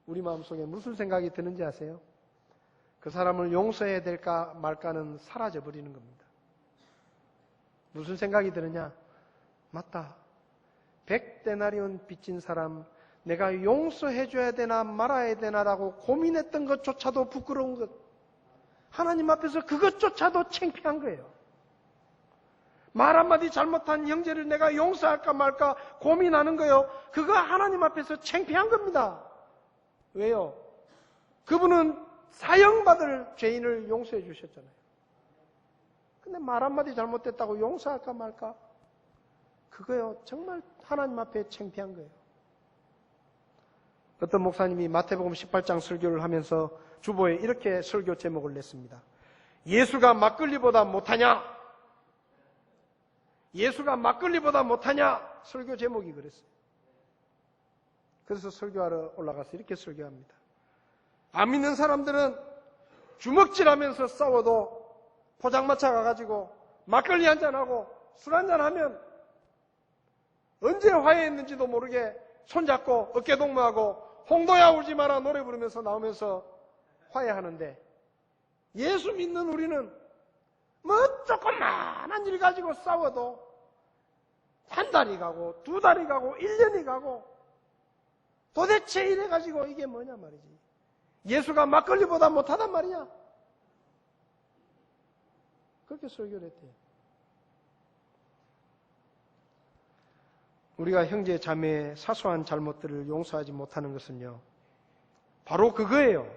우리 마음속에 무슨 생각이 드는지 아세요? 그 사람을 용서해야 될까 말까는 사라져버리는 겁니다. 무슨 생각이 드느냐? 맞다. 100데나리온 빚진 사람 내가 용서해줘야 되나 말아야 되나라고 고민했던 것조차도 부끄러운 것. 하나님 앞에서 그것조차도 창피한 거예요. 말 한마디 잘못한 형제를 내가 용서할까 말까 고민하는 거요. 그거 하나님 앞에서 창피한 겁니다. 왜요? 그분은 사형받을 죄인을 용서해 주셨잖아요. 근데 말 한마디 잘못됐다고 용서할까 말까? 그거요. 정말 하나님 앞에 창피한 거예요. 어떤 목사님이 마태복음 18장 설교를 하면서 주보에 이렇게 설교 제목을 냈습니다. 예수가 막걸리보다 못하냐? 예수가 막걸리보다 못하냐? 설교 제목이 그랬어요. 그래서 설교하러 올라가서 이렇게 설교합니다. 안 믿는 사람들은 주먹질하면서 싸워도 포장마차 가가지고 막걸리 한잔하고 술 한잔하면 언제 화해했는지도 모르게 손잡고 어깨동무하고 홍도야 울지 마라 노래 부르면서 나오면서 화해하는데 예수 믿는 우리는 뭐 조그만한 일 가지고 싸워도 한 달이 가고 두 달이 가고 1년이 가고 도대체 이래가지고 이게 뭐냐 말이지. 예수가 막걸리보다 못하단 말이야. 그렇게 설교를 했대요. 우리가 형제 자매의 사소한 잘못들을 용서하지 못하는 것은요, 바로 그거예요.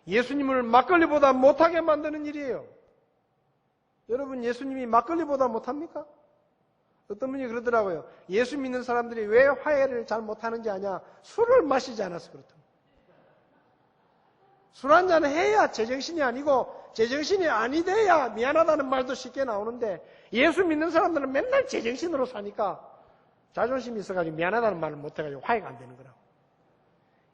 예수님을 막걸리보다 못하게 만드는 일이에요. 여러분, 예수님이 막걸리보다 못합니까? 어떤 분이 그러더라고요. 예수 믿는 사람들이 왜 화해를 잘 못하는지 아냐? 술을 마시지 않아서 그렇다. 술 한잔 해야 제정신이 아니고 제정신이 아니 돼야 미안하다는 말도 쉽게 나오는데 예수 믿는 사람들은 맨날 제정신으로 사니까 자존심이 있어가지고 미안하다는 말을 못해가지고 화해가 안 되는 거라고.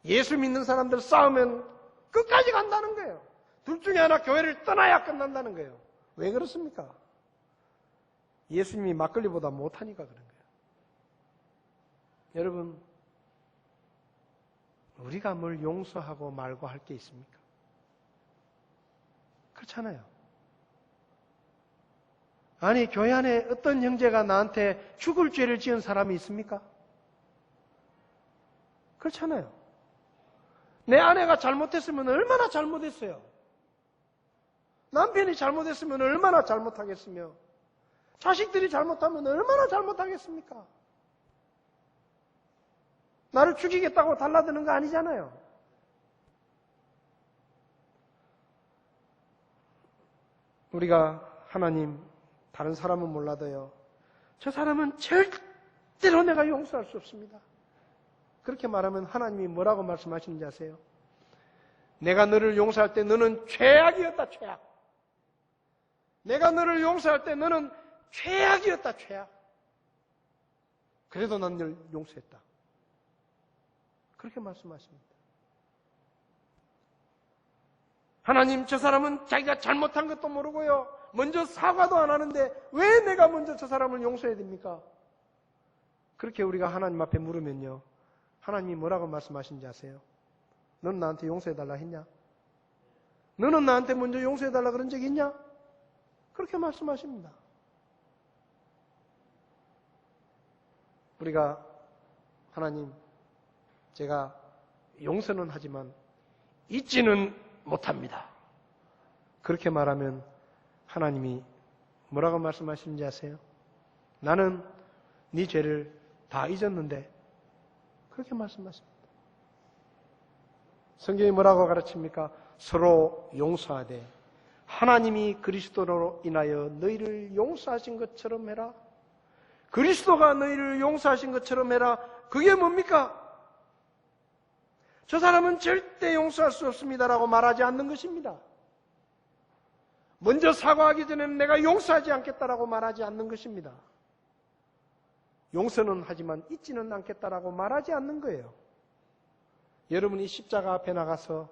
예수 믿는 사람들 싸우면 끝까지 간다는 거예요. 둘 중에 하나 교회를 떠나야 끝난다는 거예요. 왜 그렇습니까? 예수님이 막걸리보다 못하니까 그런 거예요. 여러분, 우리가 뭘 용서하고 말고 할 게 있습니까? 그렇잖아요. 아니, 교회 안에 어떤 형제가 나한테 죽을 죄를 지은 사람이 있습니까? 그렇잖아요. 내 아내가 잘못했으면 얼마나 잘못했어요. 남편이 잘못했으면 얼마나 잘못하겠으며 자식들이 잘못하면 얼마나 잘못하겠습니까? 나를 죽이겠다고 달라드는 거 아니잖아요. 우리가 하나님, 다른 사람은 몰라도요, 저 사람은 절대로 내가 용서할 수 없습니다. 그렇게 말하면 하나님이 뭐라고 말씀하시는지 아세요? 내가 너를 용서할 때 너는 최악이었다, 최악. 내가 너를 용서할 때 너는 최악이었다, 최악. 그래도 난 널 용서했다. 그렇게 말씀하십니다. 하나님, 저 사람은 자기가 잘못한 것도 모르고요, 먼저 사과도 안 하는데 왜 내가 먼저 저 사람을 용서해야 됩니까? 그렇게 우리가 하나님 앞에 물으면요, 하나님이 뭐라고 말씀하신지 아세요? 너는 나한테 용서해달라 했냐? 너는 나한테 먼저 용서해달라 그런 적이 있냐? 그렇게 말씀하십니다. 우리가 하나님, 제가 용서는 하지만 잊지는 못합니다. 그렇게 말하면 하나님이 뭐라고 말씀하시는지 아세요? 나는 네 죄를 다 잊었는데, 그렇게 말씀하십니다. 성경이 뭐라고 가르칩니까? 서로 용서하되 하나님이 그리스도로 인하여 너희를 용서하신 것처럼 해라. 그리스도가 너희를 용서하신 것처럼 해라. 그게 뭡니까? 저 사람은 절대 용서할 수 없습니다라고 말하지 않는 것입니다. 먼저 사과하기 전에는 내가 용서하지 않겠다라고 말하지 않는 것입니다. 용서는 하지만 잊지는 않겠다라고 말하지 않는 거예요. 여러분이 십자가 앞에 나가서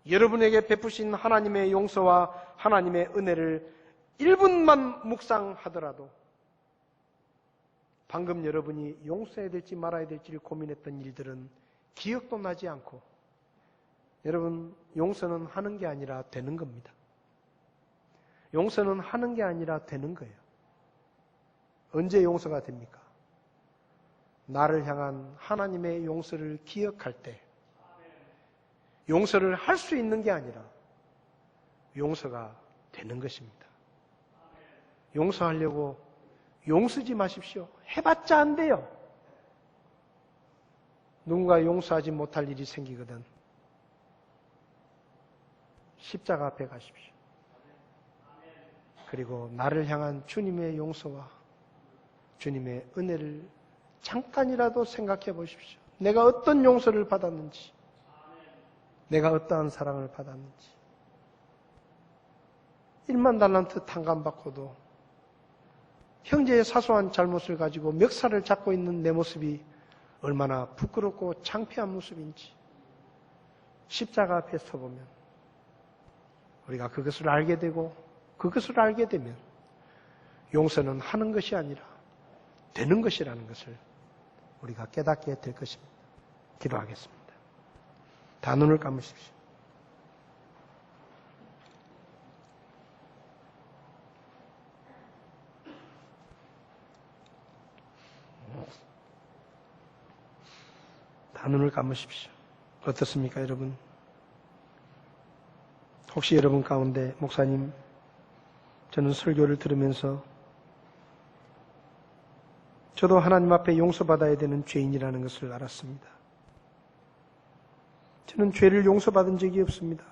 여러분에게 베푸신 하나님의 용서와 하나님의 은혜를 1분만 묵상하더라도 방금 여러분이 용서해야 될지 말아야 될지를 고민했던 일들은 기억도 나지 않고, 여러분, 용서는 하는 게 아니라 되는 겁니다. 용서는 하는 게 아니라 되는 거예요. 언제 용서가 됩니까? 나를 향한 하나님의 용서를 기억할 때, 용서를 할 수 있는 게 아니라 용서가 되는 것입니다. 용서하려고 용서지 마십시오. 해봤자 안 돼요. 누군가 용서하지 못할 일이 생기거든 십자가 앞에 가십시오. 그리고 나를 향한 주님의 용서와 주님의 은혜를 잠깐이라도 생각해 보십시오. 내가 어떤 용서를 받았는지, 내가 어떠한 사랑을 받았는지. 1만 달란트 탕감받고도 형제의 사소한 잘못을 가지고 멱살을 잡고 있는 내 모습이 얼마나 부끄럽고 창피한 모습인지 십자가 앞에 서보면 우리가 그것을 알게 되고, 그것을 알게 되면 용서는 하는 것이 아니라 되는 것이라는 것을 우리가 깨닫게 될 것입니다. 기도하겠습니다. 다 눈을 감으십시오. 다 눈을 감으십시오. 어떻습니까, 여러분? 혹시 여러분 가운데, 목사님, 저는 설교를 들으면서 저도 하나님 앞에 용서받아야 되는 죄인이라는 것을 알았습니다. 저는 죄를 용서받은 적이 없습니다.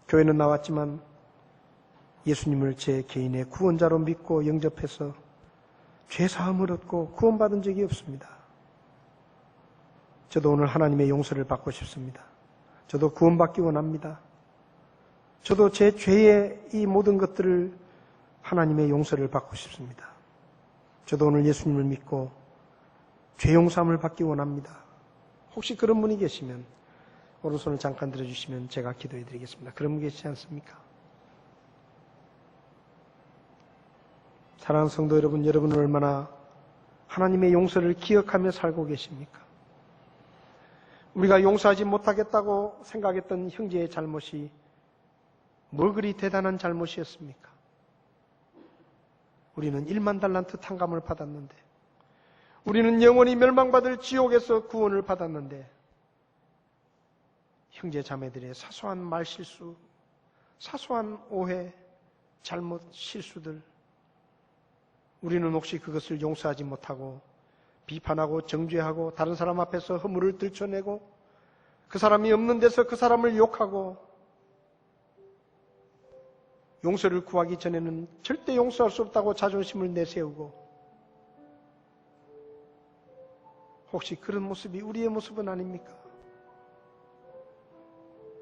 교회는 나왔지만 예수님을 제 개인의 구원자로 믿고 영접해서 죄사함을 얻고 구원받은 적이 없습니다. 저도 오늘 하나님의 용서를 받고 싶습니다. 저도 구원받기 원합니다. 저도 제 죄의 이 모든 것들을 하나님의 용서를 받고 싶습니다. 저도 오늘 예수님을 믿고 죄 용서함을 받기 원합니다. 혹시 그런 분이 계시면 오른손을 잠깐 들어주시면 제가 기도해 드리겠습니다. 그런 분 계시지 않습니까? 사랑하는 성도 여러분, 여러분은 얼마나 하나님의 용서를 기억하며 살고 계십니까? 우리가 용서하지 못하겠다고 생각했던 형제의 잘못이 뭘 그리 대단한 잘못이었습니까? 우리는 1만 달란트 탕감을 받았는데, 우리는 영원히 멸망받을 지옥에서 구원을 받았는데, 형제 자매들의 사소한 말실수, 사소한 오해, 잘못, 실수들, 우리는 혹시 그것을 용서하지 못하고 비판하고 정죄하고 다른 사람 앞에서 허물을 들춰내고 그 사람이 없는 데서 그 사람을 욕하고 용서를 구하기 전에는 절대 용서할 수 없다고 자존심을 내세우고, 혹시 그런 모습이 우리의 모습은 아닙니까?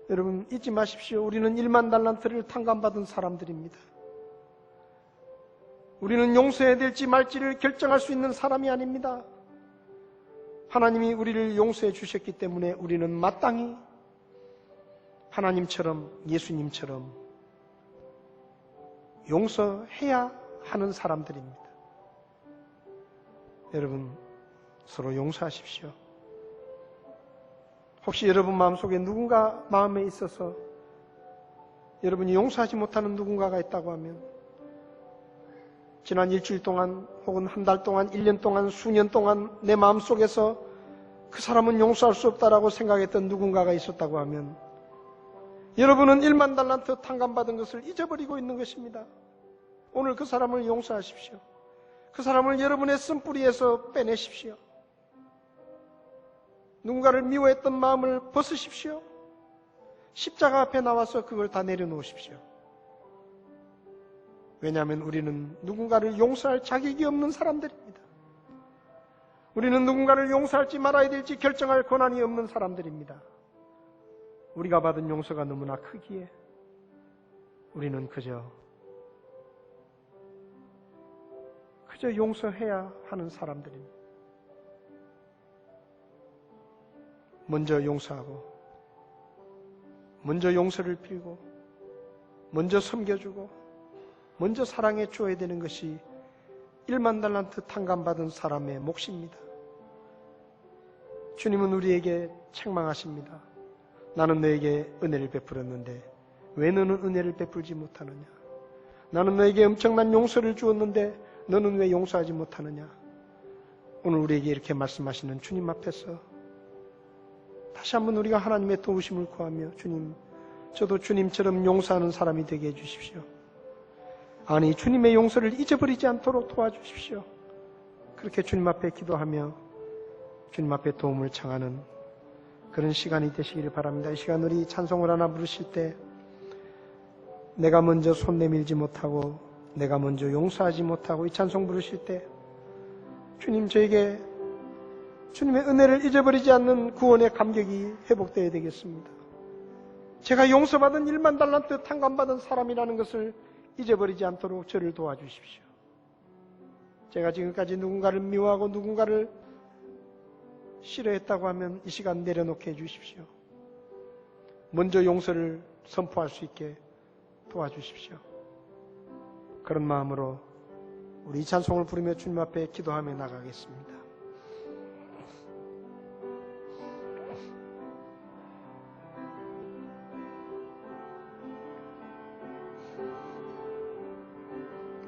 여러분 잊지 마십시오. 우리는 1만 달란트를 탕감받은 사람들입니다. 우리는 용서해야 될지 말지를 결정할 수 있는 사람이 아닙니다. 하나님이 우리를 용서해 주셨기 때문에 우리는 마땅히 하나님처럼, 예수님처럼 용서해야 하는 사람들입니다. 여러분 서로 용서하십시오. 혹시 여러분 마음속에 누군가 마음에 있어서 여러분이 용서하지 못하는 누군가가 있다고 하면, 지난 일주일 동안 혹은 한 달 동안, 1년 동안, 수년 동안 내 마음속에서 그 사람은 용서할 수 없다라고 생각했던 누군가가 있었다고 하면, 여러분은 1만 달란트 탕감받은 것을 잊어버리고 있는 것입니다. 오늘 그 사람을 용서하십시오. 그 사람을 여러분의 쓴뿌리에서 빼내십시오. 누군가를 미워했던 마음을 벗으십시오. 십자가 앞에 나와서 그걸 다 내려놓으십시오. 왜냐하면 우리는 누군가를 용서할 자격이 없는 사람들입니다. 우리는 누군가를 용서할지 말아야 될지 결정할 권한이 없는 사람들입니다. 우리가 받은 용서가 너무나 크기에 우리는 그저 용서해야 하는 사람들입니다. 먼저 용서하고, 먼저 용서를 빌고, 먼저 섬겨주고, 먼저 사랑해 주어야 되는 것이 1만 달란트 탕감받은 사람의 몫입니다. 주님은 우리에게 책망하십니다. 나는 너에게 은혜를 베풀었는데 왜 너는 은혜를 베풀지 못하느냐? 나는 너에게 엄청난 용서를 주었는데 너는 왜 용서하지 못하느냐? 오늘 우리에게 이렇게 말씀하시는 주님 앞에서 다시 한번 우리가 하나님의 도우심을 구하며, 주님, 저도 주님처럼 용서하는 사람이 되게 해주십시오. 아니, 주님의 용서를 잊어버리지 않도록 도와주십시오. 그렇게 주님 앞에 기도하며 주님 앞에 도움을 청하는 그런 시간이 되시기를 바랍니다. 이 시간 우리 찬송을 하나 부르실 때, 내가 먼저 손 내밀지 못하고 내가 먼저 용서하지 못하고, 이 찬송 부르실 때 주님, 저에게 주님의 은혜를 잊어버리지 않는 구원의 감격이 회복되어야 되겠습니다. 제가 용서받은 1만 달란트 탕감받은 사람이라는 것을 잊어버리지 않도록 저를 도와주십시오. 제가 지금까지 누군가를 미워하고 누군가를 싫어했다고 하면 이 시간 내려놓게 해주십시오. 먼저 용서를 선포할 수 있게 도와주십시오. 그런 마음으로 우리 이 찬송을 부르며 주님 앞에 기도하며 나가겠습니다.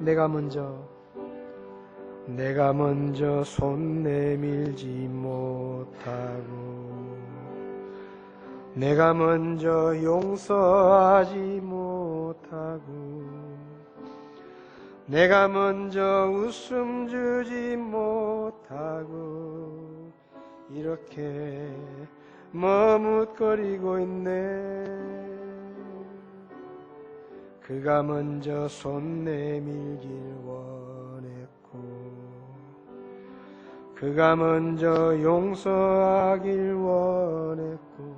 내가 먼저 손 내밀지 못하고 내가 먼저 용서하지 못하고 내가 먼저 웃음 주지 못하고 이렇게 머뭇거리고 있네. 그가 먼저 손 내밀길 원했고 그가 먼저 용서하길 원했고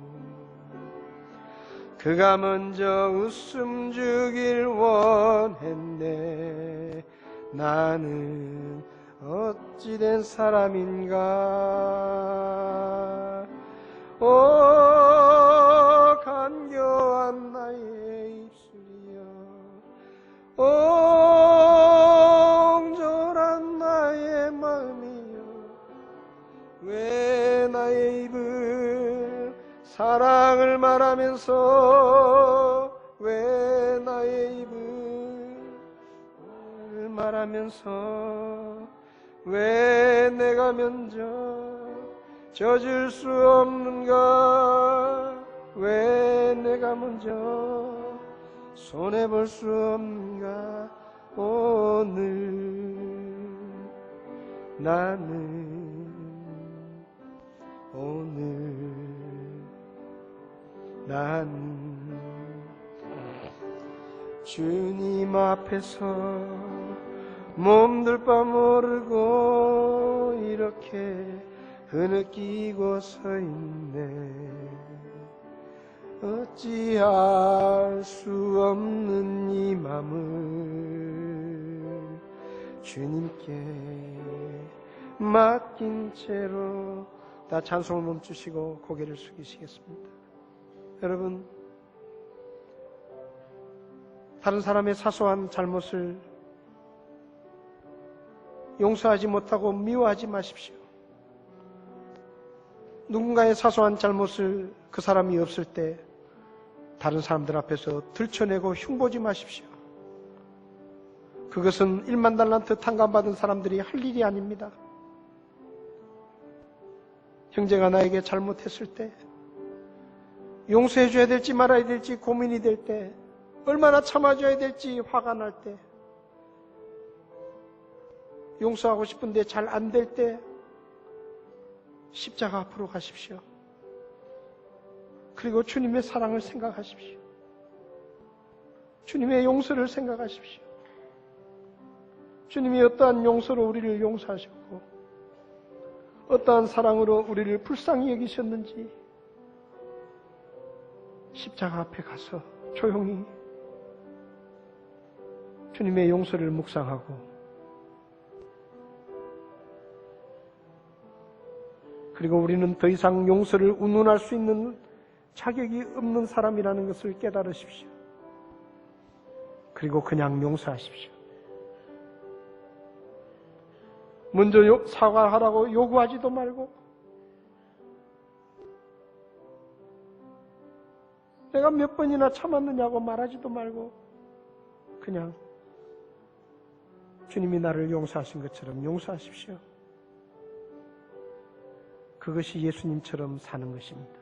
그가 먼저 웃음 주길 원했네. 나는 어찌된 사람인가. 오 간교한 나의 입술이여, 옹졸한 나의 마음이여, 왜 나의 입을 사랑을 말하면서 왜 나의 입을 말하면서 왜 내가 먼저 져줄 수 없는가. 왜 내가 먼저 손해볼 수 없는가. 오늘 나는 주님 앞에서 몸둘 바 모르고 이렇게 흐느끼고 서 있네. 어찌할 수 없는 이 맘을 주님께 맡긴 채로 다 찬송을 멈추시고 고개를 숙이시겠습니다. 여러분, 다른 사람의 사소한 잘못을 용서하지 못하고 미워하지 마십시오. 누군가의 사소한 잘못을 그 사람이 없을 때 다른 사람들 앞에서 들춰내고 흉보지 마십시오. 그것은 1만 달란트 탕감받은 사람들이 할 일이 아닙니다. 형제가 나에게 잘못했을 때 용서해줘야 될지 말아야 될지 고민이 될 때, 얼마나 참아줘야 될지 화가 날 때, 용서하고 싶은데 잘 안 될 때 십자가 앞으로 가십시오. 그리고 주님의 사랑을 생각하십시오. 주님의 용서를 생각하십시오. 주님이 어떠한 용서로 우리를 용서하셨고 어떠한 사랑으로 우리를 불쌍히 여기셨는지 십자가 앞에 가서 조용히 주님의 용서를 묵상하고, 그리고 우리는 더 이상 용서를 운운할 수 있는 자격이 없는 사람이라는 것을 깨달으십시오. 그리고 그냥 용서하십시오. 먼저 사과하라고 요구하지도 말고, 내가 몇 번이나 참았느냐고 말하지도 말고, 그냥 주님이 나를 용서하신 것처럼 용서하십시오. 그것이 예수님처럼 사는 것입니다.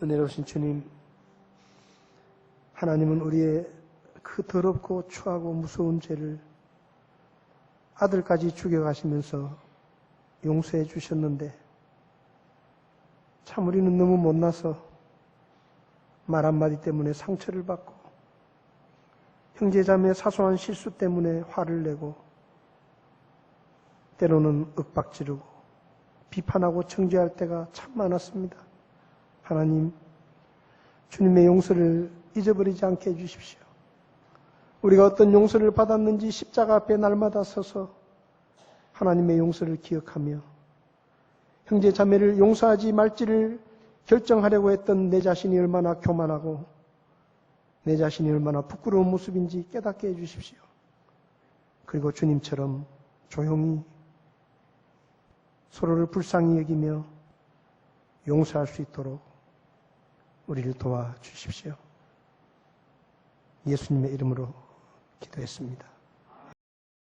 은혜로우신 주님, 하나님은 우리의 그 더럽고 추하고 무서운 죄를 아들까지 죽여가시면서 용서해 주셨는데, 참 우리는 너무 못나서 말 한마디 때문에 상처를 받고, 형제자매의 사소한 실수 때문에 화를 내고, 때로는 윽박지르고 비판하고 정죄할 때가 참 많았습니다. 하나님, 주님의 용서를 잊어버리지 않게 해주십시오. 우리가 어떤 용서를 받았는지 십자가 앞에 날마다 서서 하나님의 용서를 기억하며 형제 자매를 용서하지 말지를 결정하려고 했던 내 자신이 얼마나 교만하고 내 자신이 얼마나 부끄러운 모습인지 깨닫게 해주십시오. 그리고 주님처럼 조용히 서로를 불쌍히 여기며 용서할 수 있도록 우리를 도와주십시오. 예수님의 이름으로 기도했습니다.